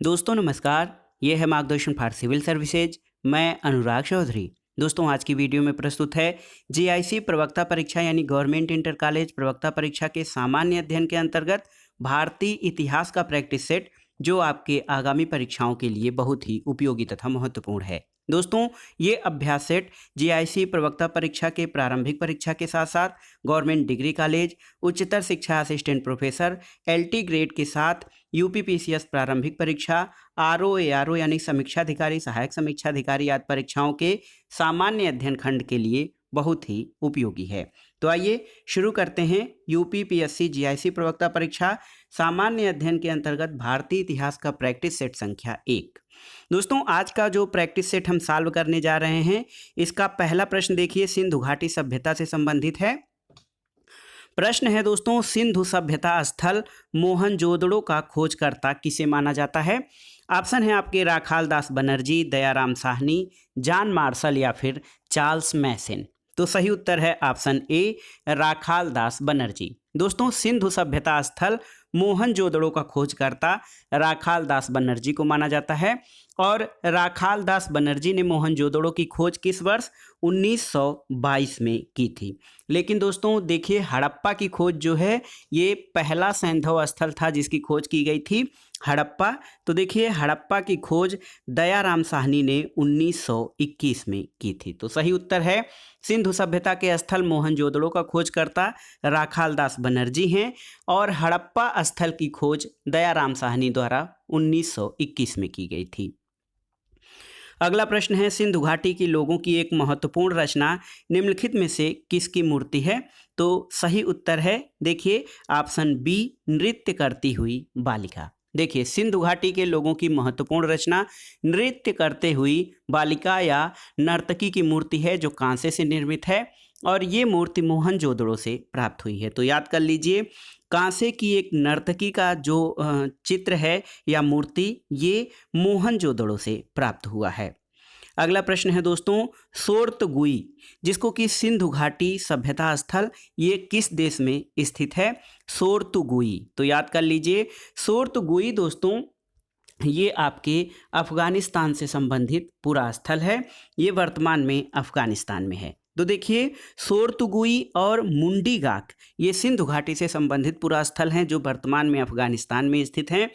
दोस्तों नमस्कार। ये है मार्गदर्शन फॉर सिविल सर्विसेज। मैं अनुराग चौधरी। दोस्तों आज की वीडियो में प्रस्तुत है जीआईसी प्रवक्ता परीक्षा यानी गवर्नमेंट इंटर कॉलेज प्रवक्ता परीक्षा के सामान्य अध्ययन के अंतर्गत भारतीय इतिहास का प्रैक्टिस सेट, जो आपके आगामी परीक्षाओं के लिए बहुत ही उपयोगी तथा महत्वपूर्ण है। दोस्तों ये अभ्यास सेट जीआईसी प्रवक्ता परीक्षा के प्रारंभिक परीक्षा के साथ साथ गवर्नमेंट डिग्री कॉलेज, उच्चतर शिक्षा असिस्टेंट प्रोफेसर, एलटी ग्रेड के साथ यूपीपीसीएस प्रारंभिक परीक्षा, आरओ एआरओ यानी समीक्षा अधिकारी, सहायक समीक्षा अधिकारी आदि परीक्षाओं के सामान्य अध्ययन खंड के लिए बहुत ही उपयोगी है। तो आइए शुरू करते हैं यूपीपीएससी जीआईसी प्रवक्ता परीक्षा सामान्य अध्ययन के अंतर्गत भारतीय इतिहास का प्रैक्टिस सेट संख्या 1। दोस्तों आज का जो प्रैक्टिस सेट हम सॉल्व करने जा रहे हैं, इसका पहला प्रश्न देखिए, सिंधु घाटी सभ्यता से संबंधित है। प्रश्न है दोस्तों, सिंधु सभ्यता स्थल मोहनजोदड़ो का खोजकर्ता किसे माना जाता है? ऑप्शन है आपके राखाल दास बनर्जी, दयाराम साहनी, जॉन मार्शल या फिर चार्ल्स मैसन। तो सही उत्तर है ऑप्शन ए, राखाल दास बनर्जी। दोस्तों सिंधु सभ्यता स्थल मोहनजोदड़ो का खोजकर्ता राखाल दास बनर्जी को माना जाता है। और राखाल दास बनर्जी ने मोहनजोदड़ो की खोज किस वर्ष 1922 में की थी। लेकिन दोस्तों देखिए, हड़प्पा की खोज जो है ये पहला सैंधव स्थल था जिसकी खोज की गई थी, हड़प्पा। तो देखिए हड़प्पा की खोज दयाराम साहनी ने 1921 में की थी। तो सही उत्तर है, सिंधु सभ्यता के स्थल मोहनजोदड़ो का खोजकर्ता राखाल दास बनर्जी हैं और हड़प्पा स्थल की खोज दयाराम साहनी द्वारा 1921 में की गई थी। अगला प्रश्न है, सिंधु घाटी के लोगों की एक महत्वपूर्ण रचना निम्नलिखित में से किसकी मूर्ति है? तो सही उत्तर है देखिए ऑप्शन बी, नृत्य करती हुई बालिका। देखिए सिंधु घाटी के लोगों की महत्वपूर्ण रचना नृत्य करते हुई बालिका या नर्तकी की मूर्ति है, जो कांसे से निर्मित है और ये मूर्ति मोहनजोदड़ो से प्राप्त हुई है। तो याद कर लीजिए, कांसे की एक नर्तकी का जो चित्र है या मूर्ति, ये मोहनजोदड़ो से प्राप्त हुआ है। अगला प्रश्न है दोस्तों, सोर्तगुई जिसको कि सिंधु घाटी सभ्यता स्थल, ये किस देश में स्थित है? सोर्तगुई। तो याद कर लीजिए, सोर्तगुई दोस्तों ये आपके अफगानिस्तान से संबंधित पूरा स्थल है, ये वर्तमान में अफगानिस्तान में है। तो देखिए सोर्तगुई और मुंडीगाक ये सिंधु घाटी से संबंधित पूरा स्थल हैं जो वर्तमान में अफगानिस्तान में स्थित हैं।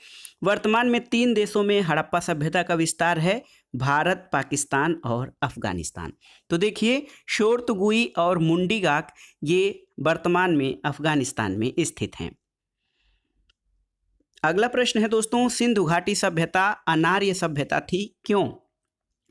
वर्तमान में 3 देशों में हड़प्पा सभ्यता का विस्तार है, भारत, पाकिस्तान और अफगानिस्तान। तो देखिए सोर्तगुई और मुंडीगाक ये वर्तमान में अफगानिस्तान में स्थित हैं। अगला प्रश्न है दोस्तों, सिंधु घाटी सभ्यता अनार्य सभ्यता थी, क्यों?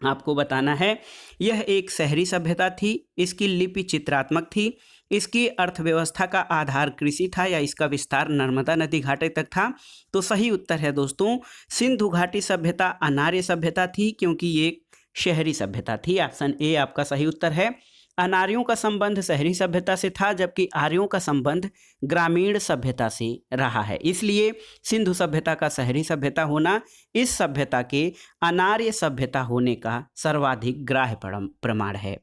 आपको बताना है। यह एक शहरी सभ्यता थी, इसकी लिपि चित्रात्मक थी, इसकी अर्थव्यवस्था का आधार कृषि था या इसका विस्तार नर्मदा नदी घाटी तक था। तो सही उत्तर है दोस्तों, सिंधु घाटी सभ्यता अनार्य सभ्यता थी क्योंकि ये एक शहरी सभ्यता थी। ऑप्शन ए आपका सही उत्तर है। अनार्यों का संबंध शहरी सभ्यता से था जबकि आर्यों का संबंध ग्रामीण सभ्यता से रहा है, इसलिए सिंधु सभ्यता का शहरी सभ्यता होना इस सभ्यता के अनार्य सभ्यता होने का सर्वाधिक ग्राह्य प्रमाण है।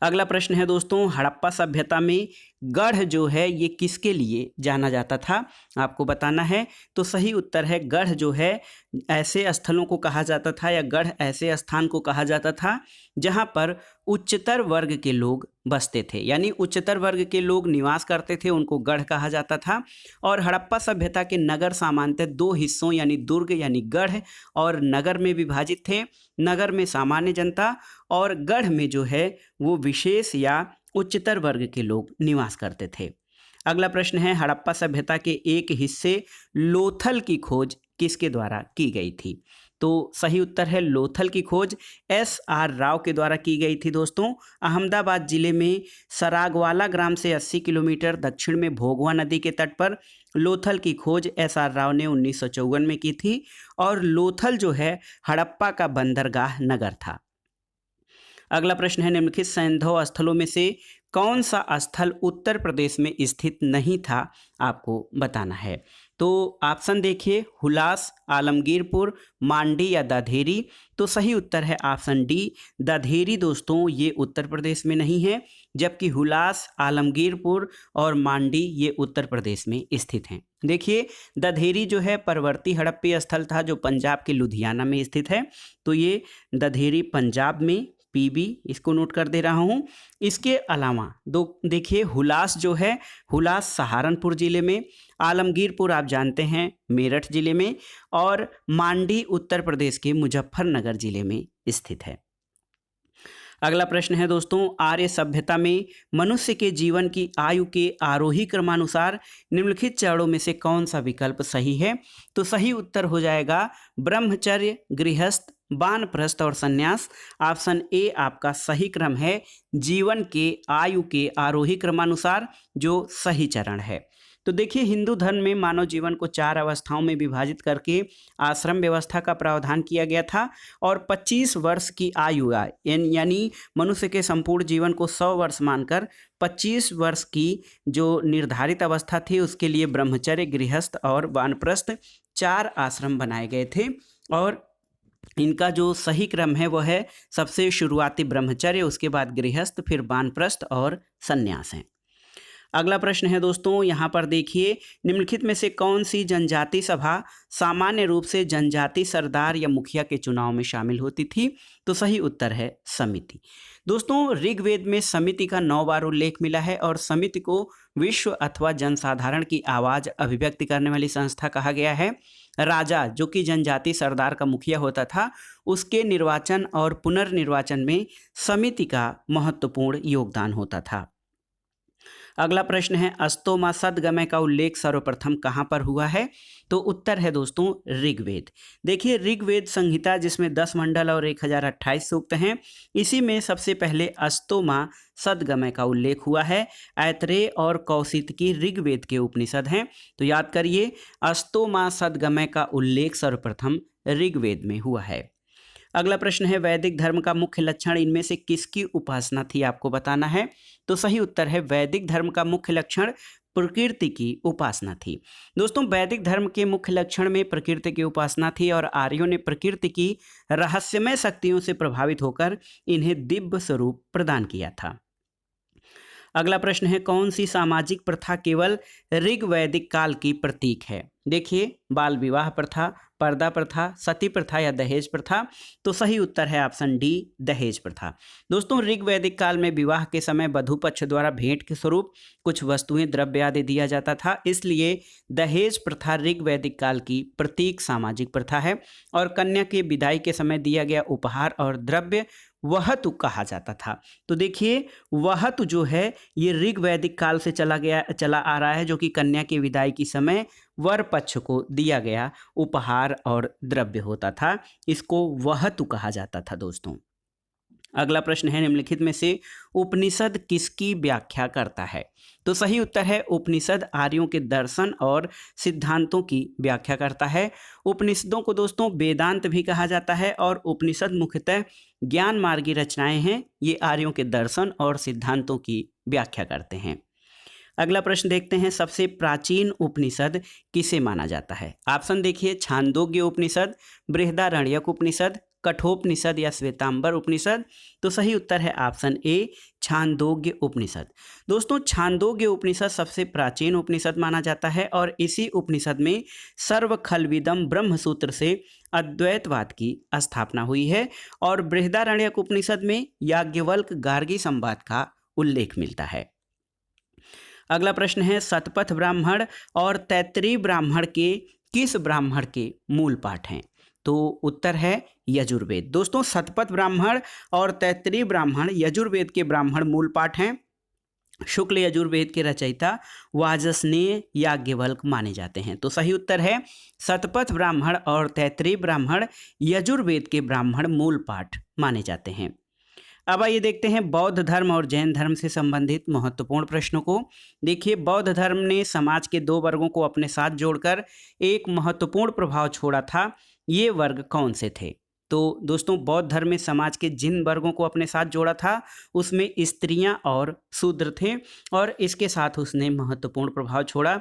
अगला प्रश्न है दोस्तों, हड़प्पा सभ्यता में गढ़ जो है ये किसके लिए जाना जाता था? आपको बताना है। तो सही उत्तर है, गढ़ जो है ऐसे स्थलों को कहा जाता था या गढ़ ऐसे स्थान को कहा जाता था जहां पर उच्चतर वर्ग के लोग बसते थे, यानी उच्चतर वर्ग के लोग निवास करते थे, उनको गढ़ कहा जाता था। और हड़प्पा सभ्यता के नगर सामान्यतः 2 हिस्सों यानी दुर्ग यानी गढ़ और नगर में विभाजित थे। नगर में सामान्य जनता और गढ़ में जो है वो विशेष या उच्चतर वर्ग के लोग निवास करते थे। अगला प्रश्न है, हड़प्पा सभ्यता के एक हिस्से लोथल की खोज किसके द्वारा की गई थी? तो सही उत्तर है, लोथल की खोज SR राव के द्वारा की गई थी। दोस्तों अहमदाबाद जिले में सरागवाला ग्राम से 80 किलोमीटर दक्षिण में भोगवा नदी के तट पर लोथल की खोज SR राव ने 1954 में की थी और लोथल जो है हड़प्पा का बंदरगाह नगर था। अगला प्रश्न है, निम्नलिखित सैंधव स्थलों में से कौन सा स्थल उत्तर प्रदेश में स्थित नहीं था? आपको बताना है। तो ऑप्शन देखिए हुलास, आलमगीरपुर, मांडी या दधेरी। तो सही उत्तर है ऑप्शन डी दधेरी। दोस्तों ये उत्तर प्रदेश में नहीं है, जबकि हुलास, आलमगीरपुर और मांडी ये उत्तर प्रदेश में स्थित हैं। देखिए दधेरी जो है परवर्ती हड़प्पी स्थल था जो पंजाब के लुधियाना में स्थित है। तो ये दधेरी पंजाब में, पीबी इसको नोट कर दे रहा हूँ। इसके अलावा देखिए हुलास जो है, हुलास सहारनपुर जिले में, आलमगीरपुर आप जानते हैं मेरठ जिले में, और मांडी उत्तर प्रदेश के मुजफ्फरनगर जिले में स्थित है। अगला प्रश्न है दोस्तों, आर्य सभ्यता में मनुष्य के जीवन की आयु के आरोही क्रमानुसार निम्नलिखित चरणों में से कौन सा विकल्प सही है? तो सही उत्तर हो जाएगा ब्रह्मचर्य, गृहस्थ, वानप्रस्थ और संन्यास। ऑप्शन ए आपका सही क्रम है, जीवन के आयु के आरोही क्रमानुसार जो सही चरण है। तो देखिए हिंदू धर्म में मानव जीवन को 4 अवस्थाओं में विभाजित करके आश्रम व्यवस्था का प्रावधान किया गया था, और 25 वर्ष की आयु यानी मनुष्य के संपूर्ण जीवन को 100 वर्ष मानकर 25 वर्ष की जो निर्धारित अवस्था थी उसके लिए ब्रह्मचर्य, गृहस्थ और वानप्रस्थ 4 आश्रम बनाए गए थे। और इनका जो सही क्रम है वह है सबसे शुरुआती ब्रह्मचर्य, उसके बाद गृहस्थ, फिर वानप्रस्थ और संन्यास है। अगला प्रश्न है दोस्तों, यहाँ पर देखिए निम्नलिखित में से कौन सी जनजाति सभा सामान्य रूप से जनजाति सरदार या मुखिया के चुनाव में शामिल होती थी? तो सही उत्तर है समिति। दोस्तों ऋग्वेद में समिति का 9 बार उल्लेख मिला है, और समिति को विश्व अथवा जनसाधारण की आवाज़ अभिव्यक्ति करने वाली संस्था कहा गया है। राजा जो कि जनजाति सरदार का मुखिया होता था, उसके निर्वाचन और पुनर्निर्वाचन में समिति का महत्वपूर्ण योगदान होता था। अगला प्रश्न है, अस्तोमा सद्गमय का उल्लेख सर्वप्रथम कहाँ पर हुआ है? तो उत्तर है दोस्तों ऋग्वेद। देखिए ऋग्वेद संहिता जिसमें 10 मंडल और 1028 सूक्त हैं, इसी में सबसे पहले अस्तोमा सद्गमय का उल्लेख हुआ है। ऐतरेय और कौशितकी ऋग्वेद के उपनिषद हैं, तो याद करिए अस्तोमा सद्गमय का उल्लेख सर्वप्रथम ऋग्वेद में हुआ है। अगला प्रश्न है, वैदिक धर्म का मुख्य लक्षण इनमें से किसकी उपासना थी? आपको बताना है। तो सही उत्तर है वैदिक धर्म का मुख्य लक्षण प्रकृति की उपासना थी। दोस्तों वैदिक धर्म के मुख्य लक्षण में प्रकृति की उपासना थी, और आर्यों ने प्रकृति की रहस्यमय शक्तियों से प्रभावित होकर इन्हें दिव्य स्वरूप प्रदान किया था। अगला प्रश्न है, कौन सी सामाजिक प्रथा केवल ऋग्वैदिक काल की प्रतीक है? देखिए बाल विवाह प्रथा, पर्दा प्रथा, सती प्रथा या दहेज प्रथा। तो सही उत्तर है ऑप्शन डी दहेज प्रथा। दोस्तों ऋग्वैदिक काल में विवाह के समय वधू पक्ष द्वारा भेंट के स्वरूप कुछ वस्तुएं, द्रव्य आदि दिया जाता था, इसलिए दहेज प्रथा ऋग्वैदिक काल की प्रतीक सामाजिक प्रथा है। और कन्या के विदाई के समय दिया गया उपहार और द्रव्य वहतु कहा जाता था। तो देखिए वहतु जो है ये ऋग्वैदिक काल से चला आ रहा है, जो कि कन्या की विदाई के समय वर पक्ष को दिया गया उपहार और द्रव्य होता था, इसको वहतु कहा जाता था दोस्तों। अगला प्रश्न है, निम्नलिखित में से उपनिषद किसकी व्याख्या करता है? तो सही उत्तर है उपनिषद आर्यों के दर्शन और सिद्धांतों की व्याख्या करता है। उपनिषदों को दोस्तों वेदांत भी कहा जाता है, और उपनिषद मुख्यतः ज्ञान मार्गी रचनाएं हैं, ये आर्यों के दर्शन और सिद्धांतों की व्याख्या करते हैं। अगला प्रश्न देखते हैं, सबसे प्राचीन उपनिषद किसे माना जाता है? ऑप्शन देखिए छांदोग्य उपनिषद, बृहदारण्यक उपनिषद, कठोपनिषद या श्वेतांबर उपनिषद। तो सही उत्तर है ऑप्शन ए छांदोग्य उपनिषद। दोस्तों छांदोग्य उपनिषद सबसे प्राचीन उपनिषद माना जाता है, और इसी उपनिषद में सर्वखलविदम ब्रह्मसूत्र से अद्वैतवाद की स्थापना हुई है, और बृहदारण्यक उपनिषद में याज्ञवल्क्य गार्गी संवाद का उल्लेख मिलता है। अगला प्रश्न है, शतपथ ब्राह्मण और तैत्तिरीय ब्राह्मण के किस ब्राह्मण के मूल पाठ हैं? तो उत्तर है यजुर्वेद। दोस्तों शतपथ ब्राह्मण और तैत्तिरीय ब्राह्मण यजुर्वेद के ब्राह्मण मूल पाठ हैं। शुक्ल यजुर्वेद के रचयिता वाजसनेय याज्ञवल्क्य माने जाते हैं। तो सही उत्तर है शतपथ ब्राह्मण और तैत्तिरीय ब्राह्मण यजुर्वेद के ब्राह्मण मूल पाठ माने जाते हैं। अब आइए देखते हैं बौद्ध धर्म और जैन धर्म से संबंधित महत्वपूर्ण प्रश्नों को। देखिए बौद्ध धर्म ने समाज के 2 वर्गों को अपने साथ जोड़कर एक महत्वपूर्ण प्रभाव छोड़ा था। ये वर्ग कौन से थे? तो दोस्तों बौद्ध धर्म में समाज के जिन वर्गों को अपने साथ जोड़ा था उसमें स्त्रियां और शूद्र थे और इसके साथ उसने महत्वपूर्ण प्रभाव छोड़ा।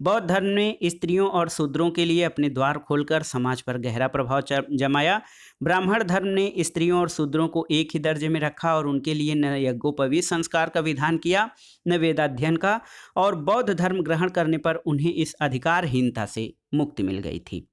बौद्ध धर्म ने स्त्रियों और शूद्रों के लिए अपने द्वार खोलकर समाज पर गहरा प्रभाव जमाया। ब्राह्मण धर्म ने स्त्रियों और शूद्रों को एक ही दर्जे में रखा और उनके लिए न यज्ञोपवीत संस्कार का विधान किया, न वेदाध्ययन का, और बौद्ध धर्म ग्रहण करने पर उन्हें इस अधिकारहीनता से मुक्ति मिल गई थी।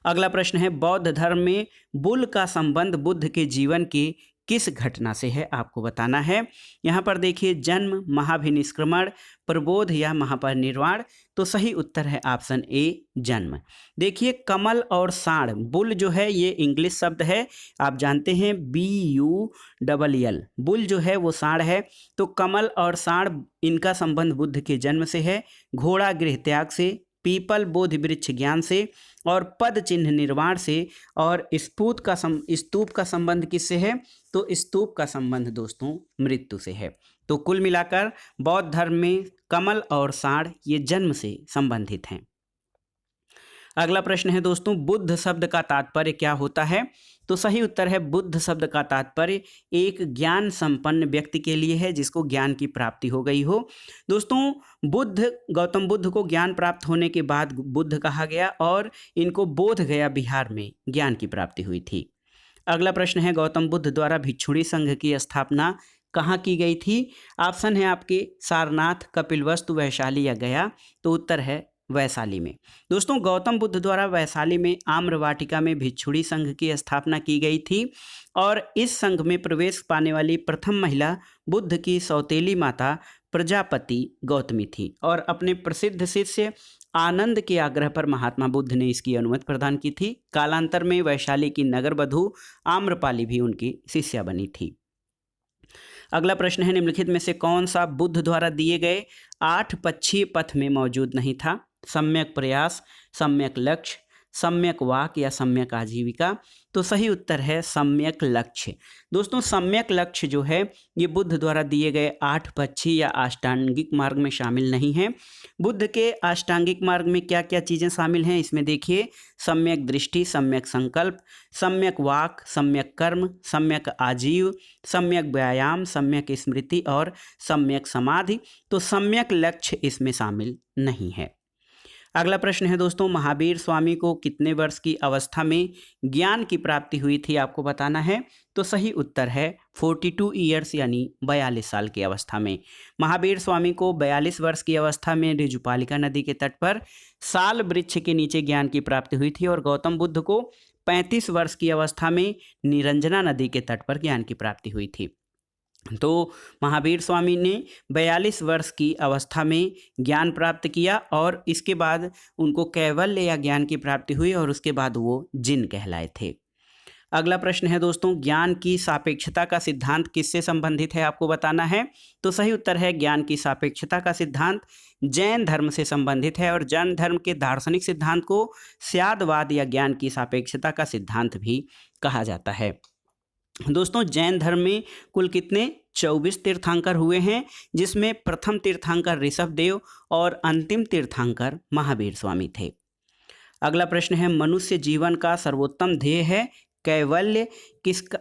अगला प्रश्न है, बौद्ध धर्म में बुल का संबंध बुद्ध के जीवन के किस घटना से है, आपको बताना है। यहाँ पर देखिए, जन्म, महाभिनिष्क्रमण, प्रबोध या महापरिनिर्वाण। तो सही उत्तर है ऑप्शन ए, जन्म। देखिए, कमल और साढ़, बुल जो है ये इंग्लिश शब्द है, आप जानते हैं BULL, बुल जो है वो साढ़ है। तो कमल और साढ़, इनका संबंध बुद्ध के जन्म से है, घोड़ा गृह त्याग से, पीपल बोधि वृक्ष ज्ञान से, और पद चिन्ह निर्वाण से, और स्तूप का संबंध किससे है? तो स्तूप का संबंध दोस्तों मृत्यु से है। तो कुल मिलाकर बौद्ध धर्म में कमल और साढ़ ये जन्म से संबंधित हैं। अगला प्रश्न है दोस्तों, बुद्ध शब्द का तात्पर्य क्या होता है? तो सही उत्तर है, बुद्ध शब्द का तात्पर्य एक ज्ञान संपन्न व्यक्ति के लिए है जिसको ज्ञान की प्राप्ति हो गई हो। दोस्तों, गौतम बुद्ध को ज्ञान प्राप्त होने के बाद बुद्ध कहा गया और इनको बोध गया बिहार में ज्ञान की प्राप्ति हुई थी। अगला प्रश्न है, गौतम बुद्ध द्वारा भिक्षुणी संघ की स्थापना कहाँ की गई थी? ऑप्शन है आपके सारनाथ, कपिलवस्तु, वैशाली या गया। तो उत्तर है वैशाली में। दोस्तों, गौतम बुद्ध द्वारा वैशाली में आम्रवाटिका में भिक्षुणी संघ की स्थापना की गई थी और इस संघ में प्रवेश पाने वाली प्रथम महिला बुद्ध की सौतेली माता प्रजापति गौतमी थी और अपने प्रसिद्ध शिष्य आनंद के आग्रह पर महात्मा बुद्ध ने इसकी अनुमति प्रदान की थी। कालांतर में वैशाली की नगर वधू आम्रपाली भी उनकी शिष्या बनी थी। अगला प्रश्न है, निम्नलिखित में से कौन सा बुद्ध द्वारा दिए गए 8 पक्षीय पथ में मौजूद नहीं था? सम्यक प्रयास, सम्यक लक्ष्य, सम्यक वाक या सम्यक आजीविका। तो सही उत्तर है सम्यक लक्ष्य। दोस्तों, सम्यक लक्ष्य जो है ये बुद्ध द्वारा दिए गए 8 पक्षीय या अष्टांगिक मार्ग में शामिल नहीं है। बुद्ध के अष्टांगिक मार्ग में क्या क्या चीज़ें शामिल हैं इसमें देखिए, सम्यक दृष्टि, सम्यक संकल्प, सम्यक वाक, सम्यक कर्म, सम्यक आजीव, सम्यक व्यायाम, सम्यक स्मृति और सम्यक समाधि। तो सम्यक लक्ष्य इसमें शामिल नहीं है। अगला प्रश्न है दोस्तों, महावीर स्वामी को कितने वर्ष की अवस्था में ज्ञान की प्राप्ति हुई थी, आपको बताना है। तो सही उत्तर है 42 ईयर्स यानी 42 साल की अवस्था में। महावीर स्वामी को 42 वर्ष की अवस्था में ऋजुपालिका नदी के तट पर साल वृक्ष के नीचे ज्ञान की प्राप्ति हुई थी और गौतम बुद्ध को 35 वर्ष की अवस्था में निरंजना नदी के तट पर ज्ञान की प्राप्ति हुई थी। तो महावीर स्वामी ने 42 वर्ष की अवस्था में ज्ञान प्राप्त किया और इसके बाद उनको कैवल्य या ज्ञान की प्राप्ति हुई और उसके बाद वो जिन कहलाए थे। अगला प्रश्न है दोस्तों, ज्ञान की सापेक्षता का सिद्धांत किससे संबंधित है, आपको बताना है। तो सही उत्तर है, ज्ञान की सापेक्षता का सिद्धांत जैन धर्म से संबंधित है और जैन धर्म के दार्शनिक सिद्धांत को स्यादवाद या ज्ञान की सापेक्षता का सिद्धांत भी कहा जाता है। दोस्तों, जैन धर्म में कुल कितने 24 तीर्थंकर हुए हैं, जिसमें प्रथम तीर्थंकर ऋषभदेव और अंतिम तीर्थंकर महावीर स्वामी थे। अगला प्रश्न है, मनुष्य जीवन का सर्वोत्तम ध्येय है कैवल्य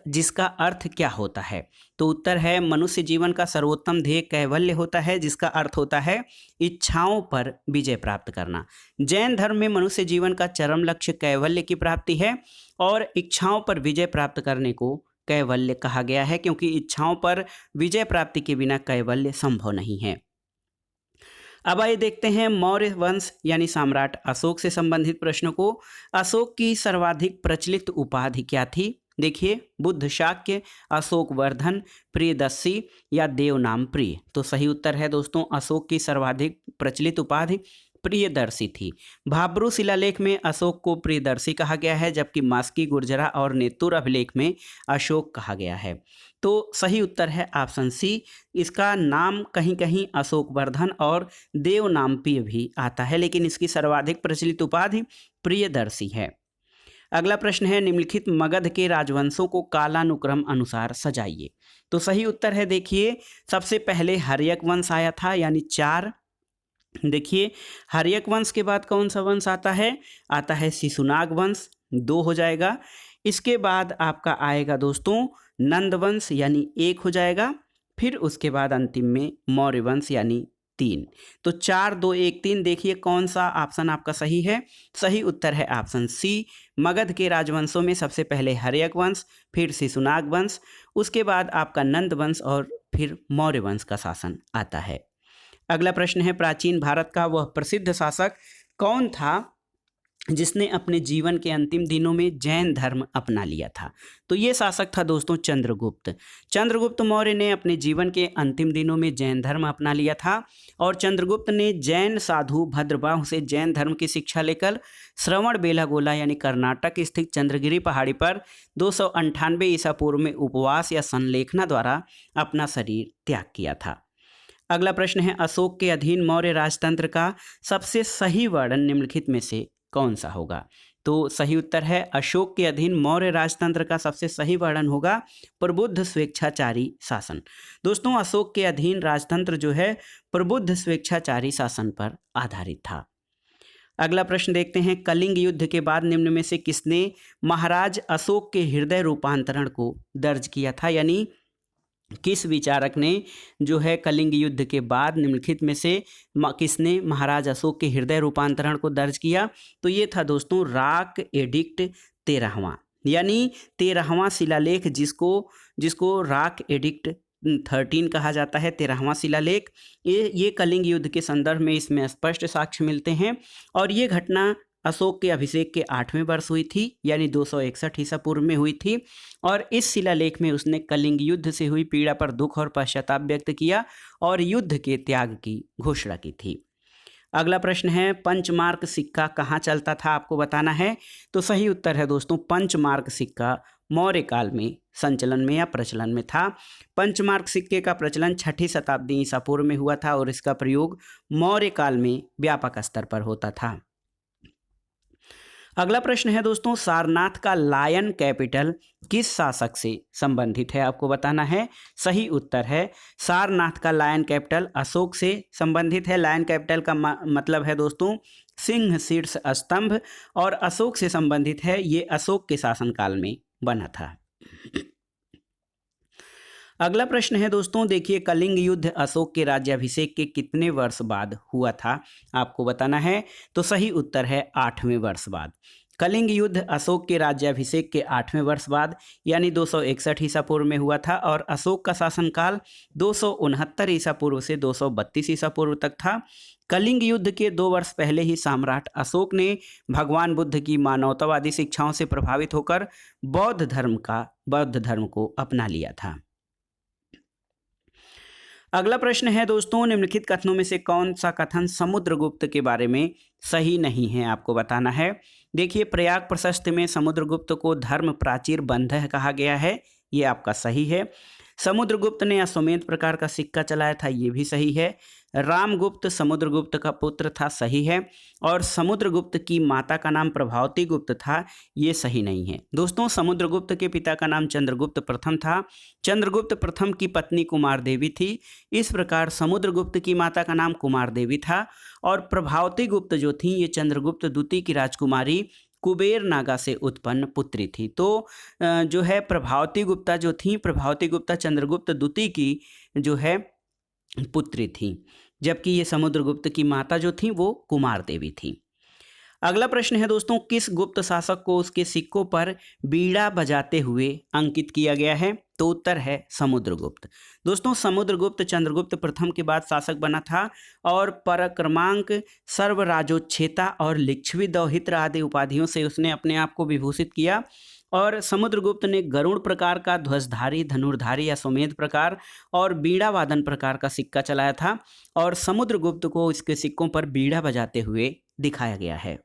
जिसका अर्थ क्या होता है? तो उत्तर है, मनुष्य जीवन का सर्वोत्तम ध्येय कैवल्य होता है जिसका अर्थ होता है इच्छाओं पर विजय प्राप्त करना। जैन धर्म में मनुष्य जीवन का चरम लक्ष्य कैवल्य की प्राप्ति है और इच्छाओं पर विजय प्राप्त करने को कैवल्य कहा गया है, क्योंकि इच्छाओं पर विजय प्राप्ति के बिना कैवल्य संभव नहीं है। अब आइए देखते हैं मौर्य वंश यानी सम्राट अशोक से संबंधित प्रश्नों को। अशोक की सर्वाधिक प्रचलित उपाधि क्या थी? देखिए, बुद्ध शाक्य, अशोक वर्धन, प्रियदर्शी या देवनाम प्रिय। तो सही उत्तर है दोस्तों, अशोक की सर्वाधिक प्रचलित उपाधि प्रियदर्शी थी। भाब्रू शिलालेख में अशोक को प्रियदर्शी कहा गया है, जबकि मास्की गुर्जरा और नेतुर अभिलेख में अशोक कहा गया है। तो सही उत्तर है ऑप्शन सी। इसका नाम कहीं कहीं अशोक वर्धन और देवनामप्रिय भी आता है, लेकिन इसकी सर्वाधिक प्रचलित उपाधि प्रियदर्शी है। अगला प्रश्न है, निम्नलिखित मगध के राजवंशों को कालानुक्रम अनुसार सजाइए। तो सही उत्तर है, देखिए, सबसे पहले हर्यक वंश आया था यानी 4। देखिए, हर्यक वंश के बाद कौन सा वंश आता है? आता है शिशुनाग वंश, 2 हो जाएगा। इसके बाद आपका आएगा दोस्तों नंदवंश यानी 1 हो जाएगा। फिर उसके बाद अंतिम में मौर्य वंश यानी 3। तो 4 2 1 3 देखिए कौन सा ऑप्शन आपका सही है। सही उत्तर है ऑप्शन सी। मगध के राजवंशों में सबसे पहले हर्यक वंश, फिर शिशुनाग वंश, उसके बाद आपका नंद वंश और फिर मौर्य वंश का शासन आता है। अगला प्रश्न है प्राचीन भारत का वह प्रसिद्ध शासक कौन था जिसने अपने जीवन के अंतिम दिनों में जैन धर्म अपना लिया था। तो ये शासक था दोस्तों चंद्रगुप्त। चंद्रगुप्त मौर्य ने अपने जीवन के अंतिम दिनों में जैन धर्म अपना लिया था और चंद्रगुप्त ने जैन साधु भद्रबाहु से जैन धर्म की शिक्षा लेकर श्रवण बेलागोला यानी कर्नाटक स्थित चंद्रगिरी पहाड़ी पर 298 ईसा पूर्व में उपवास या संलेखना द्वारा अपना शरीर त्याग किया था। अगला प्रश्न है अशोक के अधीन मौर्य राजतंत्र का सबसे सही वर्णन निम्नलिखित में से कौन सा होगा। तो सही उत्तर है अशोक के अधीन मौर्य राजतंत्र का सबसे सही वर्णन होगा प्रबुद्ध स्वेच्छाचारी शासन। दोस्तों अशोक के अधीन राजतंत्र जो है प्रबुद्ध स्वेच्छाचारी शासन पर आधारित था। अगला प्रश्न देखते हैं कलिंग युद्ध के बाद निम्न में से किसने महाराज अशोक के हृदय रूपांतरण को दर्ज किया था, यानी किस विचारक ने जो है कलिंग युद्ध के बाद निम्नलिखित में से किसने महाराज अशोक के हृदय रूपांतरण को दर्ज किया। तो ये था दोस्तों राक एडिक्ट 13वां, यानी 13वां शिलालेख जिसको राक एडिक्ट 13 कहा जाता है। 13वां शिलालेख ये कलिंग युद्ध के संदर्भ में इसमें स्पष्ट साक्ष्य मिलते हैं और ये घटना अशोक के अभिषेक के 8वें वर्ष हुई थी, यानी 261 ईसा पूर्व में हुई थी। और इस शिलालेख में उसने कलिंग युद्ध से हुई पीड़ा पर दुख और पश्चाताप व्यक्त किया और युद्ध के त्याग की घोषणा की थी। अगला प्रश्न है पंचमार्क सिक्का कहाँ चलता था, आपको बताना है। तो सही उत्तर है दोस्तों पंचमार्क सिक्का मौर्य काल में संचलन में या प्रचलन में था। पंचमार्क सिक्के का प्रचलन 6ठी शताब्दी ईसा पूर्व में हुआ था और इसका प्रयोग मौर्य काल में व्यापक स्तर पर होता था। अगला प्रश्न है दोस्तों सारनाथ का लायन कैपिटल किस शासक से संबंधित है, आपको बताना है। सही उत्तर है सारनाथ का लायन कैपिटल अशोक से संबंधित है। लायन कैपिटल का मतलब है दोस्तों सिंह शीर्ष स्तंभ और अशोक से संबंधित है, ये अशोक के शासनकाल में बना था। अगला प्रश्न है दोस्तों देखिए कलिंग युद्ध अशोक के राज्याभिषेक के कितने वर्ष बाद हुआ था, आपको बताना है। तो सही उत्तर है 8वें वर्ष बाद। कलिंग युद्ध अशोक के राज्याभिषेक के 8वें वर्ष बाद यानी 261 ईसा पूर्व में हुआ था और अशोक का शासनकाल 269 ईसा पूर्व से 232 ईसा पूर्व तक था। कलिंग युद्ध के 2 वर्ष पहले ही सम्राट अशोक ने भगवान बुद्ध की मानवतावादी शिक्षाओं से प्रभावित होकर बौद्ध धर्म को अपना लिया था। अगला प्रश्न है दोस्तों निम्नलिखित कथनों में से कौन सा कथन समुद्रगुप्त के बारे में सही नहीं है, आपको बताना है। देखिए प्रयाग प्रशस्ति में समुद्रगुप्त को धर्म प्राचीर बंधः कहा गया है, ये आपका सही है। समुद्रगुप्त ने अश्वमेध प्रकार का सिक्का चलाया था, ये भी सही है। रामगुप्त समुद्रगुप्त का पुत्र था, सही है। और समुद्रगुप्त की माता का नाम प्रभावती गुप्त था, ये सही नहीं है। दोस्तों समुद्रगुप्त के पिता का नाम चंद्रगुप्त प्रथम था। चंद्रगुप्त प्रथम की पत्नी कुमार देवी थी। इस प्रकार समुद्रगुप्त की माता का नाम कुमार देवी था और प्रभावती गुप्त जो थी ये चंद्रगुप्त द्वितीय की राजकुमारी कुबेर नागा से उत्पन्न पुत्री थी। तो जो है प्रभावती गुप्ता चंद्रगुप्त द्वितीय की जो है पुत्री थी, जबकि ये समुद्रगुप्त की माता जो थी वो कुमार देवी थी। अगला प्रश्न है दोस्तों किस गुप्त शासक को उसके सिक्कों पर बीड़ा बजाते हुए अंकित किया गया है। तो उत्तर है समुद्रगुप्त। दोस्तों समुद्रगुप्त चंद्रगुप्त प्रथम के बाद शासक बना था और परक्रमांक सर्वराजोच्छेता और लिच्छवी दौहित्र आदि उपाधियों से उसने अपने आप को विभूषित किया। और समुद्रगुप्त ने गरुड़ प्रकार का ध्वजधारी धनुर्धारी अश्वमेध प्रकार और बीड़ा वादन प्रकार का सिक्का चलाया था और समुद्रगुप्त को इसके सिक्कों पर बीड़ा बजाते हुए दिखाया गया है।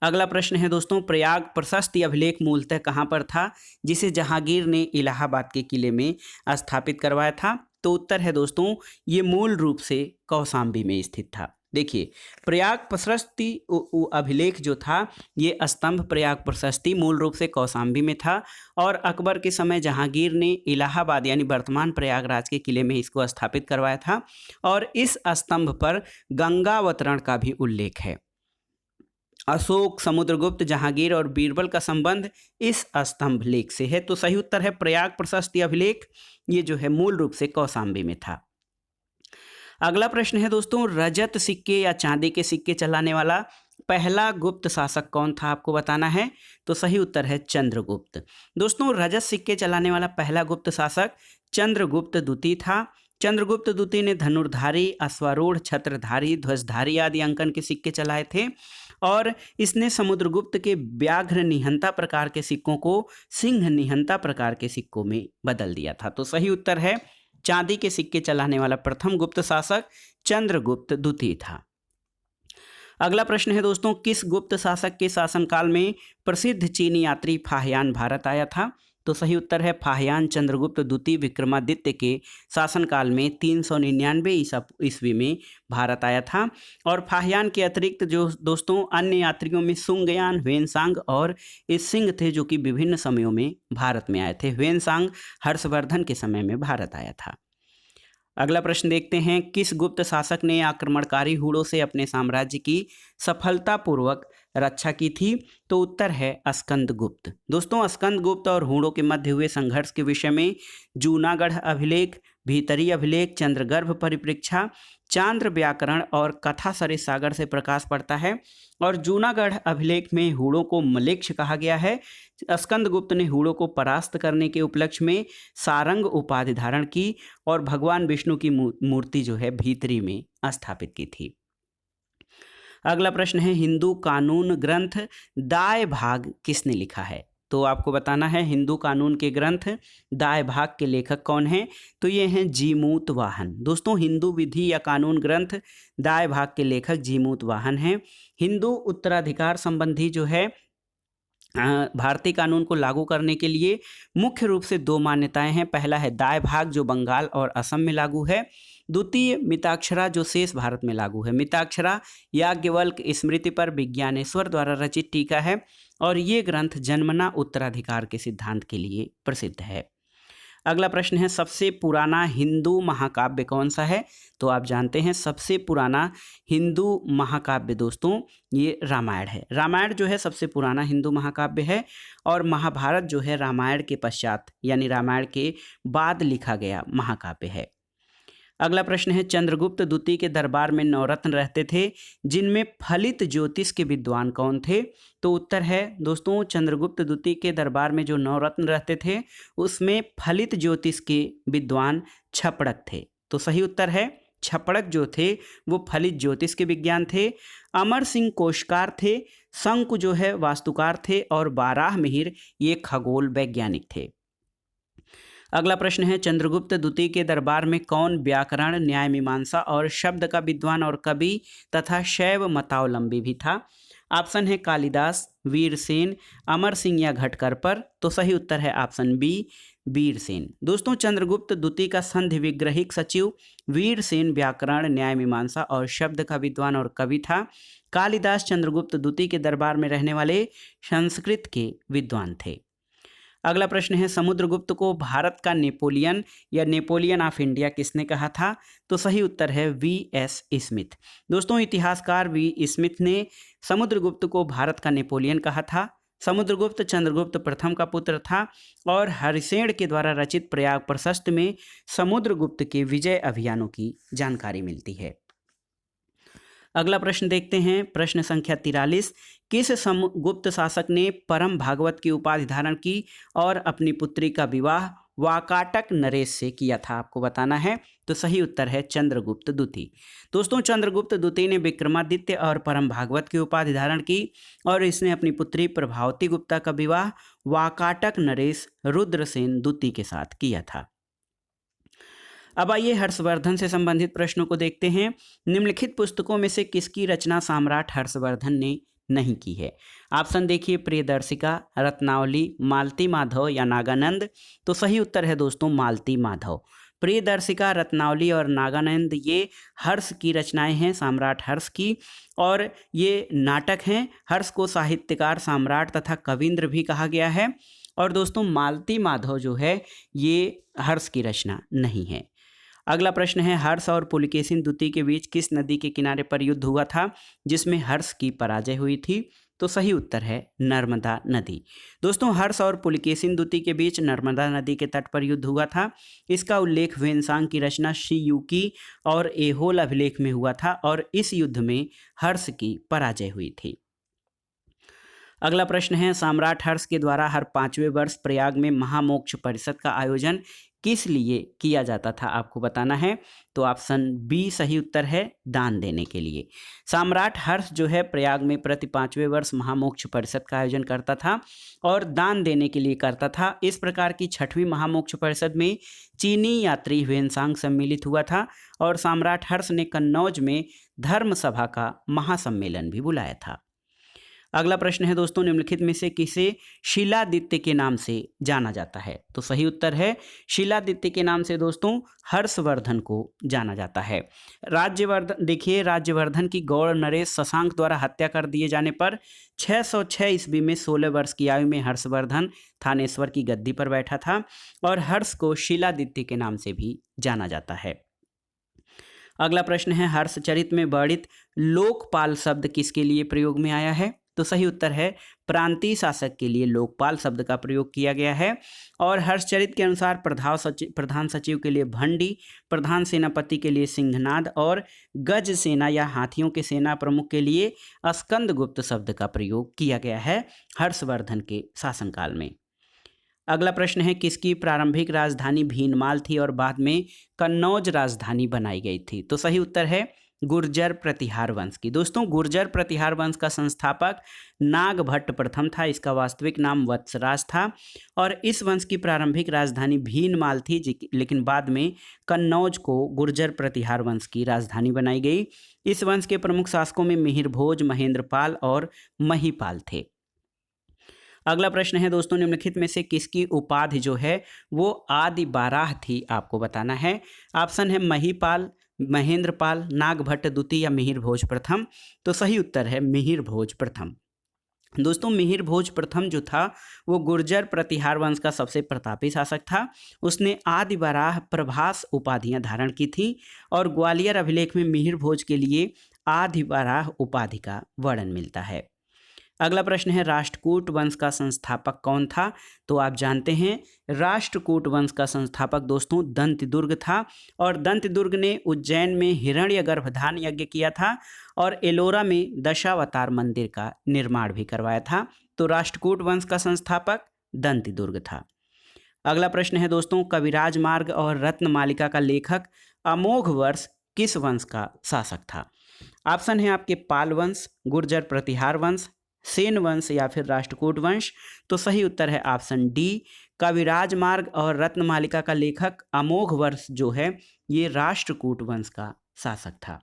अगला प्रश्न है दोस्तों प्रयाग प्रशस्ति अभिलेख मूलतः कहाँ पर था जिसे जहांगीर ने इलाहाबाद के किले में स्थापित करवाया था। तो उत्तर है दोस्तों ये मूल रूप से कौशाम्बी में स्थित था। देखिए प्रयाग प्रशस्ति अभिलेख जो था ये स्तंभ प्रयाग प्रशस्ति मूल रूप से कौशाम्बी में था और अकबर के समय जहांगीर ने इलाहाबाद यानी वर्तमान प्रयागराज के किले में इसको स्थापित करवाया था और इस स्तंभ पर गंगा अवतरण का भी उल्लेख है। अशोक, समुद्रगुप्त, जहांगीर और बीरबल का संबंध इस स्तंभ लेख से है। तो सही उत्तर है प्रयाग प्रशस्ति अभिलेख, ये जो है मूल रूप से कौशाम्बी में था। अगला प्रश्न है दोस्तों, रजत सिक्के या चांदी के सिक्के चलाने वाला पहला गुप्त शासक कौन था, आपको बताना है। तो सही उत्तर है चंद्रगुप्त। दोस्तों रजत सिक्के चलाने वाला पहला गुप्त शासक चंद्रगुप्त द्वितीय था। चंद्रगुप्त द्वितीय ने धनुर्धारी, अश्वारूढ़, छत्रधारी, ध्वजधारी आदि अंकन के सिक्के चलाए थे और इसने समुद्रगुप्त के व्याघ्र निहंता प्रकार के सिक्कों को सिंह निहंता प्रकार के सिक्कों में बदल दिया था। तो सही उत्तर है चांदी के सिक्के चलाने वाला प्रथम गुप्त शासक चंद्रगुप्त द्वितीय था। अगला प्रश्न है दोस्तों, किस गुप्त शासक के शासनकाल में प्रसिद्ध चीनी यात्री फाहियान भारत आया था। तो सही उत्तर है फाहियान चंद्रगुप्त द्वितीय विक्रमादित्य के शासनकाल में 399 ईस्वी में भारत आया था। और फाहियान के अतिरिक्त जो दोस्तों अन्य यात्रियों में सुंगयान, ह्वेनसांग और इसिंग थे, जो कि विभिन्न समयों में भारत में आए थे। ह्वेनसांग हर्षवर्धन के समय में भारत आया था। अगला प्रश्न देखते हैं, किस गुप्त शासक ने आक्रमणकारी हुड़ों से अपने साम्राज्य की सफलतापूर्वक रक्षा की थी। तो उत्तर है स्कंदगुप्त। दोस्तों स्कंदगुप्त और हुड़ों के मध्य हुए संघर्ष के विषय में जूनागढ़ अभिलेख, भीतरी अभिलेख, चंद्रगर्भ परिप्रेक्षा, चांद्र व्याकरण और कथा सरित सागर से प्रकाश पड़ता है। और जूनागढ़ अभिलेख में हुड़ों को मलेच्छ कहा गया है। स्कंदगुप्त ने हुड़ों को परास्त करने के उपलक्ष्य में सारंग उपाधि धारण की और भगवान विष्णु की मूर्ति जो है भीतरी में स्थापित की थी। अगला प्रश्न है, हिंदू कानून ग्रंथ दाय भाग किसने लिखा है। तो आपको बताना है हिंदू कानून के ग्रंथ दाय भाग के लेखक कौन हैं। तो ये हैं जीमूत वाहन। दोस्तों हिंदू विधि या कानून ग्रंथ दाय भाग के लेखक जीमूत वाहन हैं। हिंदू उत्तराधिकार संबंधी जो है भारतीय कानून को लागू करने के लिए मुख्य रूप से दो मान्यताएं हैं। पहला है दाय भाग जो बंगाल और असम में लागू है। द्वितीय मिताक्षरा जो शेष भारत में लागू है। मिताक्षरा याज्ञवल्क स्मृति पर विज्ञानेश्वर द्वारा रचित टीका है और ये ग्रंथ जन्मना उत्तराधिकार के सिद्धांत के लिए प्रसिद्ध है। अगला प्रश्न है, सबसे पुराना हिंदू महाकाव्य कौन सा है। तो आप जानते हैं सबसे पुराना हिंदू महाकाव्य दोस्तों ये रामायण है। रामायण जो है सबसे पुराना हिंदू महाकाव्य है और महाभारत जो है रामायण के पश्चात यानी रामायण के बाद लिखा गया महाकाव्य है। अगला प्रश्न है, चंद्रगुप्त द्वितीय के दरबार में नवरत्न रहते थे जिनमें फलित ज्योतिष के विद्वान कौन थे। तो उत्तर है दोस्तों चंद्रगुप्त द्वितीय के दरबार में जो नवरत्न रहते थे उसमें फलित ज्योतिष के विद्वान छपड़क थे। तो सही उत्तर है छपड़क जो थे वो फलित ज्योतिष के विज्ञान थे। अमर सिंह कोशकार थे, शंकु जो है वास्तुकार थे और बाराह मिहिर ये खगोल वैज्ञानिक थे। अगला प्रश्न है, चंद्रगुप्त द्वितीय के दरबार में कौन व्याकरण, न्याय मीमांसा और शब्द का विद्वान और कवि तथा शैव मतावलंबी भी था। ऑप्शन है कालिदास, वीरसेन, अमर सिंह या घटकरपर। तो सही उत्तर है ऑप्शन बी वीरसेन। दोस्तों चंद्रगुप्त द्वितीय का संधि विग्रहिक सचिव वीरसेन व्याकरण, न्याय मीमांसा और शब्द का विद्वान और कवि था। कालिदास चंद्रगुप्त द्वितीय के दरबार में रहने वाले संस्कृत के विद्वान थे। अगला प्रश्न है, समुद्रगुप्त को भारत का नेपोलियन या नेपोलियन ऑफ इंडिया किसने कहा था। तो सही उत्तर है वी.एस. स्मिथ। दोस्तों इतिहासकार वी स्मिथ ने समुद्रगुप्त को भारत का नेपोलियन कहा था। समुद्रगुप्त चंद्रगुप्त प्रथम का पुत्र था और हरिसेन के द्वारा रचित प्रयाग प्रशस्त में समुद्रगुप्त के विजय अभियानों की जानकारी मिलती है। अगला प्रश्न देखते हैं, प्रश्न संख्या 43, किस गुप्त शासक ने परम भागवत की उपाधि धारण की और अपनी पुत्री का विवाह वाकाटक नरेश से किया था। आपको बताना है। तो सही उत्तर है चंद्रगुप्त द्वितीय। दोस्तों चंद्रगुप्त द्वितीय ने विक्रमादित्य और परम भागवत की उपाधि धारण की और इसने अपनी पुत्री प्रभावती गुप्ता का विवाह वाकाटक नरेश रुद्रसेन द्वितीय के साथ किया था। अब आइए हर्षवर्धन से संबंधित प्रश्नों को देखते हैं। निम्नलिखित पुस्तकों में से किसकी रचना सम्राट हर्षवर्धन ने नहीं की है। ऑप्शन देखिए, प्रियदर्शिका, रत्नावली, मालती माधव या नागानंद। तो सही उत्तर है दोस्तों मालती माधव। प्रियदर्शिका, रत्नावली और नागानंद ये हर्ष की रचनाएं हैं, सम्राट हर्ष की, और ये नाटक हैं। हर्ष को साहित्यकार, सम्राट तथा कविंद्र भी कहा गया है। और दोस्तों मालती माधव जो है ये हर्ष की रचना नहीं है। अगला प्रश्न है हर्ष और पुलकेशिन द्वितीय के बीच किस नदी के किनारे पर युद्ध हुआ था जिसमें हर्ष की पराजय हुई थी? तो सही उत्तर है नर्मदा नदी। दोस्तों हर्ष और पुलकेशिन द्वितीय के बीच नर्मदा नदी के तट पर युद्ध हुआ था। इसका उल्लेख वेनसांग की रचना शियुकी और एहोल अभिलेख में हुआ था और इस युद्ध में हर्ष की पराजय हुई थी। अगला प्रश्न है सम्राट हर्ष के द्वारा हर 5वें वर्ष प्रयाग में महामोक्ष परिषद का आयोजन किस लिए किया जाता था? आपको बताना है। तो ऑप्शन बी सही उत्तर है, दान देने के लिए। सम्राट हर्ष जो है प्रयाग में प्रति 5वें वर्ष महामोक्ष परिषद का आयोजन करता था और दान देने के लिए करता था। इस प्रकार की 6वीं महामोक्ष परिषद में चीनी यात्री ह्वेनसांग सम्मिलित हुआ था और सम्राट हर्ष ने कन्नौज में धर्म सभा का महासम्मेलन भी बुलाया था। अगला प्रश्न है दोस्तों निम्नलिखित में से किसे शिलादित्य के नाम से जाना जाता है? तो सही उत्तर है शिलादित्य के नाम से दोस्तों हर्षवर्धन को जाना जाता है। राज्यवर्धन देखिए राज्यवर्धन की गौड़ नरेश शशांक द्वारा हत्या कर दिए जाने पर 606 ईस्वी में 16 वर्ष की आयु में हर्षवर्धन थानेश्वर की गद्दी पर बैठा था और हर्ष को शिलादित्य के नाम से भी जाना जाता है। अगला प्रश्न है हर्षचरित में वर्णित लोकपाल शब्द किसके लिए प्रयोग में आया है? तो सही उत्तर है प्रांतीय शासक के लिए लोकपाल शब्द का प्रयोग किया गया है। और हर्षचरित के अनुसार प्रधान सचिव के लिए भंडी, प्रधान सेनापति के लिए सिंहनाद और गज सेना या हाथियों के सेना प्रमुख के लिए स्कंदगुप्त शब्द का प्रयोग किया गया है हर्षवर्धन के शासनकाल में। अगला प्रश्न है किसकी प्रारंभिक राजधानी भीनमाल थी और बाद में कन्नौज राजधानी बनाई गई थी? तो सही उत्तर है गुर्जर प्रतिहार वंश की। दोस्तों गुर्जर प्रतिहार वंश का संस्थापक नागभट्ट प्रथम था। इसका वास्तविक नाम वत्सराज था और इस वंश की प्रारंभिक राजधानी भीनमाल थी लेकिन बाद में कन्नौज को गुर्जर प्रतिहार वंश की राजधानी बनाई गई। इस वंश के प्रमुख शासकों में मिहिरभोज, महेंद्रपाल और महीपाल थे। अगला प्रश्न है दोस्तों निम्नलिखित में से किसकी उपाधि जो है वो आदि बाराह थी? आपको बताना है। ऑप्शन है महीपाल, महेंद्रपाल, नागभट्ट द्वितीय या मिहिर भोज प्रथम। तो सही उत्तर है मिहिर भोज प्रथम। दोस्तों मिहिर भोज प्रथम जो था वो गुर्जर प्रतिहार वंश का सबसे प्रतापी शासक था। उसने आदि बाराह प्रभास उपाधियां धारण की थी और ग्वालियर अभिलेख में मिहिर भोज के लिए आदि बाराह उपाधि का वर्णन मिलता है। अगला प्रश्न है राष्ट्रकूट वंश का संस्थापक कौन था? तो आप जानते हैं राष्ट्रकूट वंश का संस्थापक दोस्तों दंतदुर्ग था और दंतदुर्ग ने उज्जैन में हिरण्यगर्भ दान यज्ञ किया था और एलोरा में दशावतार मंदिर का निर्माण भी करवाया था। तो राष्ट्रकूट वंश का संस्थापक दंतदुर्ग था। अगला प्रश्न है दोस्तों कविराज मार्ग और रत्नमालिका का लेखक अमोघ वर्ष किस वंश का शासक था? ऑप्शन है आपके पाल वंश, गुर्जर प्रतिहार वंश, सेन वंश या फिर राष्ट्रकूट वंश। तो सही उत्तर है ऑप्शन डी कविराज मार्ग और रत्नमालिका का लेखक अमोघ वर्ष जो है ये राष्ट्रकूट वंश का शासक था।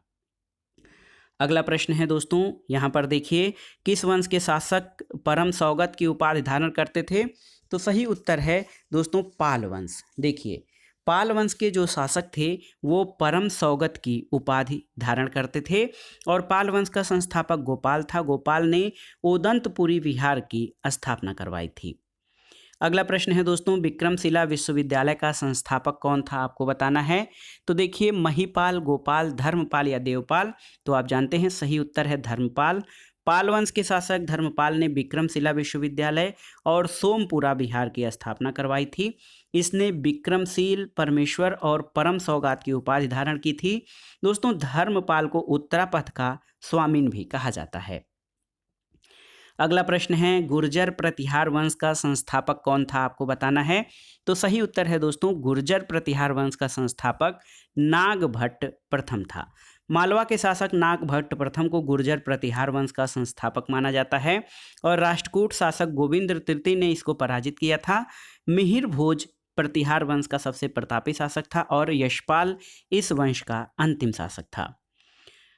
अगला प्रश्न है दोस्तों यहाँ पर देखिए किस वंश के शासक परम सौगत की उपाधि धारण करते थे? तो सही उत्तर है दोस्तों पाल वंश। देखिए पाल वंश के जो शासक थे वो परम सौगत की उपाधि धारण करते थे और पाल वंश का संस्थापक गोपाल था। गोपाल ने ओदंतपुरी विहार की स्थापना करवाई थी। अगला प्रश्न है दोस्तों विक्रमशिला विश्वविद्यालय का संस्थापक कौन था? आपको बताना है। तो देखिए महीपाल, गोपाल, धर्मपाल या देवपाल। तो आप जानते हैं सही उत्तर है धर्मपाल। पाल वंश के शासक धर्मपाल ने विक्रमशिला विश्वविद्यालय और सोमपुरा बिहार की स्थापना करवाई थी। इसने विक्रमशील, परमेश्वर और परम सौगात की उपाधि धारण की थी। दोस्तों धर्मपाल को उत्तरापथ का स्वामीन भी कहा जाता है। अगला प्रश्न है गुर्जर प्रतिहार वंश का संस्थापक कौन था? आपको बताना है। तो सही उत्तर है दोस्तों गुर्जर प्रतिहार वंश का संस्थापक नागभट्ट प्रथम था। मालवा के शासक नागभट्ट प्रथम को गुर्जर प्रतिहार वंश का संस्थापक माना जाता है और राष्ट्रकूट शासक गोविंद तृतीय ने इसको पराजित किया था। मिहिर भोज प्रतिहार वंश का सबसे प्रतापी शासक था और यशपाल इस वंश का अंतिम शासक था।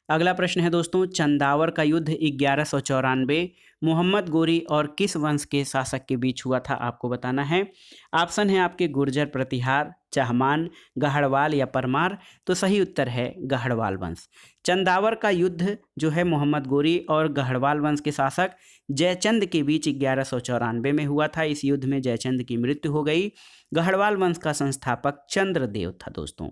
अगला प्रश्न है दोस्तों चंदावर का युद्ध 1194 मोहम्मद गोरी और किस वंश के शासक के बीच हुआ था? आपको बताना है। ऑप्शन है आपके गुर्जर प्रतिहार, चहमान, गढ़वाल या परमार। तो सही उत्तर है गढ़वाल वंश। चंदावर का युद्ध जो है मोहम्मद गोरी और गढ़वाल वंश के शासक जयचंद के बीच 1194 में हुआ था। इस युद्ध में जयचंद की मृत्यु हो गई। गढ़वाल वंश का संस्थापक चंद्रदेव था दोस्तों।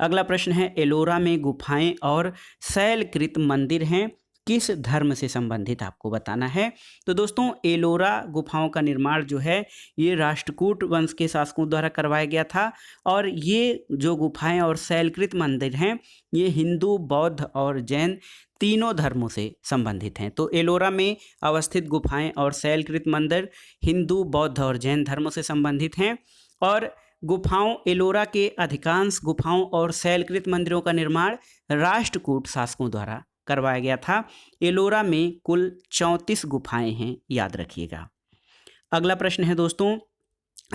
अगला प्रश्न है, एलोरा में गुफाएं और शैलकृत मंदिर हैं, किस धर्म से संबंधित आपको बताना है। तो दोस्तों, एलोरा गुफाओं का निर्माण जो है ये राष्ट्रकूट वंश के शासकों द्वारा करवाया गया था, और ये जो गुफाएं और शैलकृत मंदिर हैं ये हिंदू, बौद्ध और जैन तीनों धर्मों से संबंधित हैं। तो एलोरा में अवस्थित गुफाएं और शैलकृत मंदिर हिंदू, बौद्ध और जैन धर्मों से संबंधित हैं। और गुफाओं, एलोरा के अधिकांश गुफाओं और शैलकृत मंदिरों का निर्माण राष्ट्रकूट शासकों द्वारा करवाया गया था। एलोरा में कुल 34 गुफाएं हैं, याद रखिएगा। अगला प्रश्न है दोस्तों,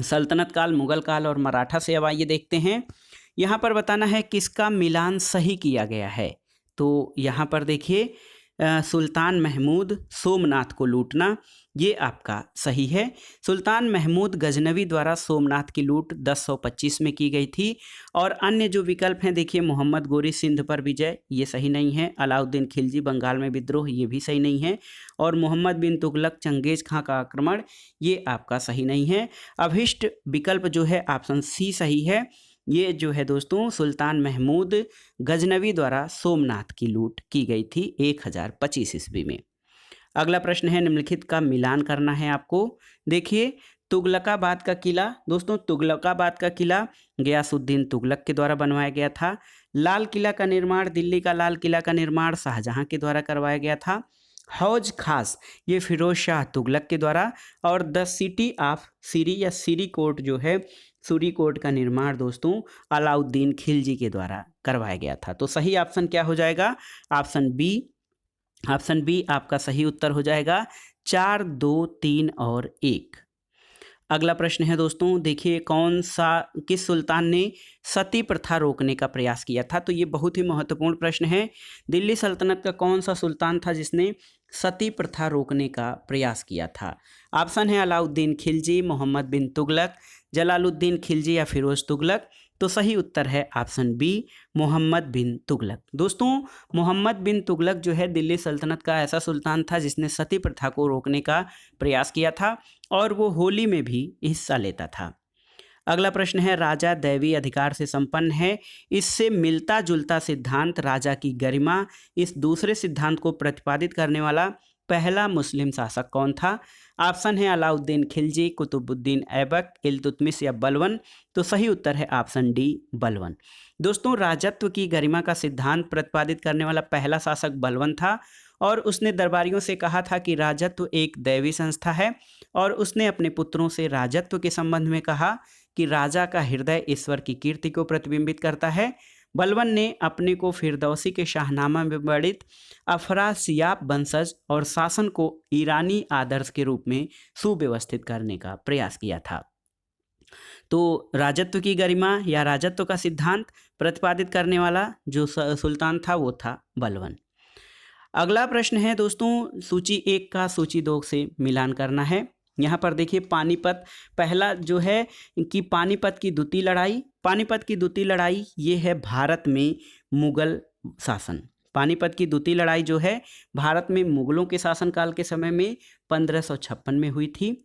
सल्तनत काल, मुगल काल और मराठा से। अब आइए देखते हैं, यहाँ पर बताना है किसका मिलान सही किया गया है। तो यहाँ पर देखिए, सुल्तान महमूद सोमनाथ को लूटना, ये आपका सही है। सुल्तान महमूद गजनवी द्वारा सोमनाथ की लूट 1025 में की गई थी। और अन्य जो विकल्प हैं देखिए, मोहम्मद गोरी सिंध पर विजय, ये सही नहीं है। अलाउद्दीन खिलजी बंगाल में विद्रोह, ये भी सही नहीं है। और मोहम्मद बिन तुगलक चंगेज खां का आक्रमण, ये आपका सही नहीं है। अभिष्ट विकल्प जो है ऑप्शन सी सही है। ये जो है दोस्तों, सुल्तान महमूद गजनवी द्वारा सोमनाथ की लूट की गई थी 1025 ईस्वी में। अगला प्रश्न है, निम्नलिखित का मिलान करना है आपको। देखिए, तुगलकाबाद का किला, दोस्तों तुगलकाबाद का किला गयासुद्दीन तुगलक के द्वारा बनवाया गया था। लाल किला का निर्माण, दिल्ली का लाल किला का निर्माण शाहजहां के द्वारा करवाया गया था। हौज खास, ये फिरोज शाह तुगलक के द्वारा। और द सिटी ऑफ सीरी या सीरी कोट जो है, सूरी कोट का निर्माण दोस्तों अलाउद्दीन खिलजी के द्वारा करवाया गया था। तो सही ऑप्शन क्या हो जाएगा? Option B. ऑप्शन बी आपका सही उत्तर हो जाएगा। 4, 2, 3 और 1। अगला प्रश्न है दोस्तों, देखिए, किस सुल्तान ने सती प्रथा रोकने का प्रयास किया था। तो ये बहुत ही महत्वपूर्ण प्रश्न है। दिल्ली सल्तनत का कौन सा सुल्तान था जिसने सती प्रथा रोकने का प्रयास किया था? ऑप्शन है अलाउद्दीन खिलजी, मोहम्मद बिन तुगलक, जलालुद्दीन खिलजी या फिरोज तुगलक। तो सही उत्तर है ऑप्शन बी, मोहम्मद बिन तुगलक। दोस्तों, मोहम्मद बिन तुगलक जो है दिल्ली सल्तनत का ऐसा सुल्तान था जिसने सती प्रथा को रोकने का प्रयास किया था, और वो होली में भी हिस्सा लेता था। अगला प्रश्न है, राजा दैवी अधिकार से संपन्न है, इससे मिलता जुलता सिद्धांत राजा की गरिमा, इस दूसरे सिद्धांत को प्रतिपादित करने वाला पहला मुस्लिम शासक कौन था? ऑप्शन है अलाउद्दीन खिलजी, कुतुबुद्दीन ऐबक, इल्तुतमिश या बलवन। तो सही उत्तर है ऑप्शन डी, बलवन। दोस्तों, राजत्व की गरिमा का सिद्धांत प्रतिपादित करने वाला पहला शासक बलवन था, और उसने दरबारियों से कहा था कि राजत्व एक दैवी संस्था है, और उसने अपने पुत्रों से राजत्व के संबंध में कहा कि राजा का हृदय ईश्वर की कीर्ति को प्रतिबिंबित करता है। बलवन ने अपने को फिरदौसी के शाहनामा में वर्णित अफरासियाब वंशज और शासन को ईरानी आदर्श के रूप में सुव्यवस्थित करने का प्रयास किया था। तो राजत्व की गरिमा या राजत्व का सिद्धांत प्रतिपादित करने वाला जो सुल्तान था वो था बलवन। अगला प्रश्न है दोस्तों, सूची 1 का सूची 2 से मिलान करना है। यहाँ पर देखिए, पानीपत, पहला जो है कि पानीपत की द्वितीय लड़ाई, पानीपत की द्वितीय लड़ाई ये है भारत में मुगल शासन। पानीपत की द्वितीय लड़ाई जो है भारत में मुगलों के शासनकाल के समय में 1556 में हुई थी।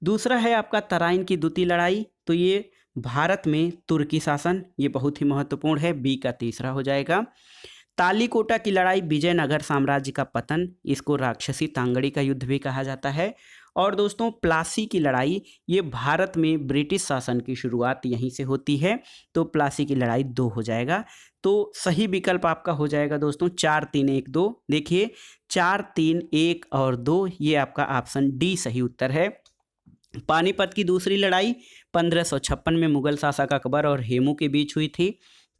दूसरा है आपका तराइन की द्वितीय लड़ाई, तो ये भारत में तुर्की शासन, ये बहुत ही महत्वपूर्ण है, बी का तीसरा हो जाएगा। तालीकोटा की लड़ाई, विजयनगर साम्राज्य का पतन, इसको राक्षसी तांगड़ी का युद्ध भी कहा जाता है। और दोस्तों, प्लासी की लड़ाई, ये भारत में ब्रिटिश शासन की शुरुआत यहीं से होती है, तो प्लासी की लड़ाई 2 हो जाएगा। तो सही विकल्प आपका हो जाएगा दोस्तों 4, 3, 1, 2। देखिए, 4, 3, 1 और 2, ये आपका ऑप्शन डी सही उत्तर है। पानीपत की दूसरी लड़ाई 1556 में मुगल शासक अकबर और हेमू के बीच हुई थी।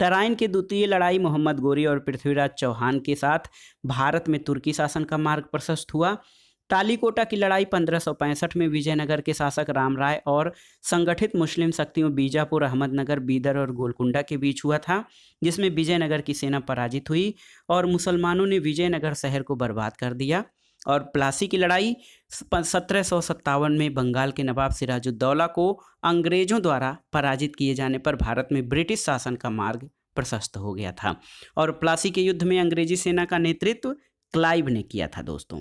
तराइन की द्वितीय लड़ाई मोहम्मद गोरी और पृथ्वीराज चौहान के साथ भारत में तुर्की शासन का मार्ग प्रशस्त हुआ। तालीकोटा की लड़ाई 1565 में विजयनगर के शासक रामराय और संगठित मुस्लिम शक्तियों बीजापुर, अहमदनगर, बीदर और गोलकुंडा के बीच हुआ था, जिसमें विजयनगर की सेना पराजित हुई और मुसलमानों ने विजयनगर शहर को बर्बाद कर दिया। और प्लासी की लड़ाई 1757 में बंगाल के नवाब सिराजुद्दौला को अंग्रेजों द्वारा पराजित किए जाने पर भारत में ब्रिटिश शासन का मार्ग प्रशस्त हो गया था। और प्लासी के युद्ध में अंग्रेजी सेना का नेतृत्व क्लाइव ने किया था दोस्तों।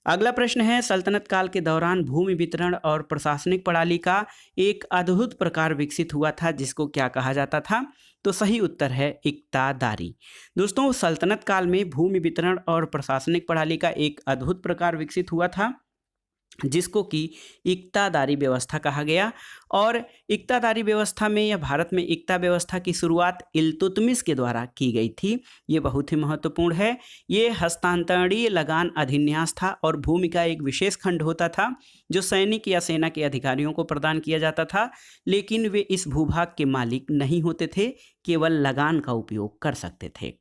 अगला प्रश्न है, सल्तनत काल के दौरान भूमि वितरण और प्रशासनिक प्रणाली का एक अद्भुत प्रकार विकसित हुआ था, जिसको क्या कहा जाता था? तो सही उत्तर है इक्तादारी। दोस्तों सल्तनत काल में भूमि वितरण और प्रशासनिक प्रणाली का एक अद्भुत प्रकार विकसित हुआ था जिसको कि इक्तादारी व्यवस्था कहा गया। और इक्तादारी व्यवस्था में या भारत में इक्ता व्यवस्था की शुरुआत इल्तुतमिश के द्वारा की गई थी। ये बहुत ही महत्वपूर्ण है। ये हस्तांतरणीय लगान अधिन्यास था और भूमि का एक विशेष खंड होता था जो सैनिक या सेना के अधिकारियों को प्रदान किया जाता था, लेकिन वे इस भूभाग के मालिक नहीं होते थे, केवल लगान का उपयोग कर सकते थे।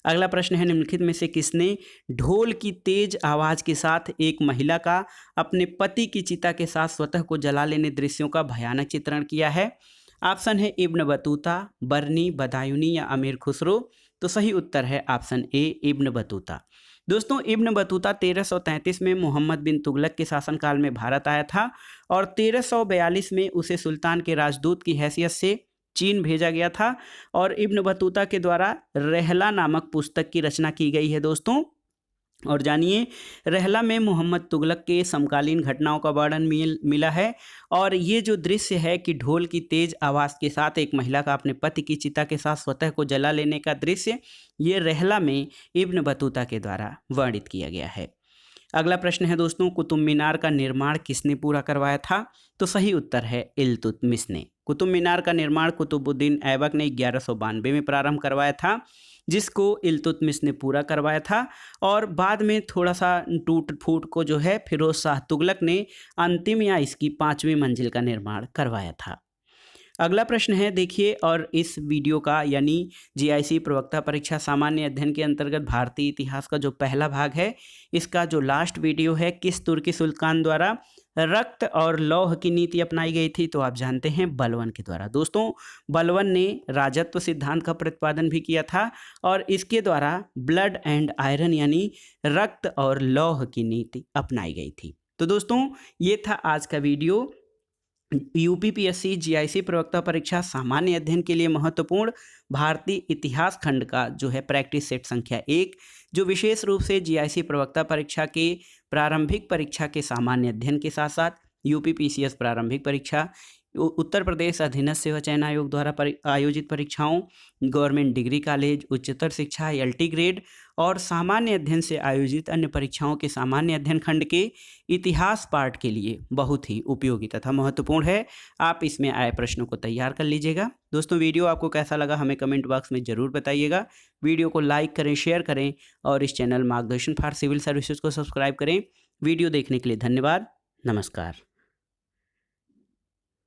अगला प्रश्न है, निम्नलिखित में से किसने ढोल की तेज आवाज के साथ एक महिला का अपने पति की चिता के साथ स्वतः को जला लेने दृश्यों का भयानक चित्रण किया है? ऑप्शन है इब्न बतूता, बरनी, बदायूनी या अमीर खुसरो। तो सही उत्तर है ऑप्शन ए इब्न बतूता। दोस्तों इब्न बतूता 1333 में मोहम्मद बिन तुगलक के शासनकाल में भारत आया था और 1342 में उसे सुल्तान के राजदूत की हैसियत से चीन भेजा गया था और इब्न बतूता के द्वारा रहला नामक पुस्तक की रचना की गई है दोस्तों। और जानिए रहला में मोहम्मद तुगलक के समकालीन घटनाओं का वर्णन मिला है और ये जो दृश्य है कि ढोल की तेज आवाज़ के साथ एक महिला का अपने पति की चिता के साथ स्वतः को जला लेने का दृश्य, ये रहला में इब्न बतूता के द्वारा वर्णित किया गया है। अगला प्रश्न है दोस्तों, कुतुब मीनार का निर्माण किसने पूरा करवाया था? तो सही उत्तर है इल्तुतमिश ने। कुतुब मीनार का निर्माण कुतुबुद्दीन ऐबक ने 1192 में प्रारंभ करवाया था, जिसको इल्तुतमिश ने पूरा करवाया था और बाद में थोड़ा सा टूट फूट को जो है फिरोज शाह तुगलक ने अंतिम या इसकी 5वीं मंजिल का निर्माण करवाया था। अगला प्रश्न है देखिए, और इस वीडियो का यानी जीआईसी प्रवक्ता परीक्षा सामान्य अध्ययन के अंतर्गत भारतीय इतिहास का जो पहला भाग है, इसका जो लास्ट वीडियो है, किस तुर्की सुल्तान द्वारा रक्त और लौह की नीति अपनाई गई थी? तो आप जानते हैं बलवन के द्वारा। दोस्तों बलवन ने राजत्व सिद्धांत का प्रतिपादन भी किया था और इसके द्वारा ब्लड एंड आयरन यानी रक्त और लौह की नीति अपनाई गई थी। तो दोस्तों ये था आज का वीडियो। यूपीपीएससी जीआईसी प्रवक्ता परीक्षा सामान्य अध्ययन के लिए महत्वपूर्ण भारतीय इतिहास खंड का जो है प्रैक्टिस सेट संख्या 1, जो विशेष रूप से जीआईसी प्रवक्ता परीक्षा के प्रारंभिक परीक्षा के सामान्य अध्ययन के साथ साथ यूपीपीसीएस प्रारंभिक परीक्षा, उत्तर प्रदेश अधीनस्थ सेवा चयन आयोग द्वारा आयोजित परीक्षाओं, गवर्नमेंट डिग्री कॉलेज, उच्चतर शिक्षा एलटी ग्रेड और सामान्य अध्ययन से आयोजित अन्य परीक्षाओं के सामान्य अध्ययन खंड के इतिहास पार्ट के लिए बहुत ही उपयोगी तथा महत्वपूर्ण है। आप इसमें आए प्रश्नों को तैयार कर लीजिएगा। दोस्तों वीडियो आपको कैसा लगा हमें कमेंट बॉक्स में ज़रूर बताइएगा। वीडियो को लाइक करें, शेयर करें और इस चैनल मार्गदर्शन फॉर सिविल सर्विसेज को सब्सक्राइब करें। वीडियो देखने के लिए धन्यवाद। नमस्कार।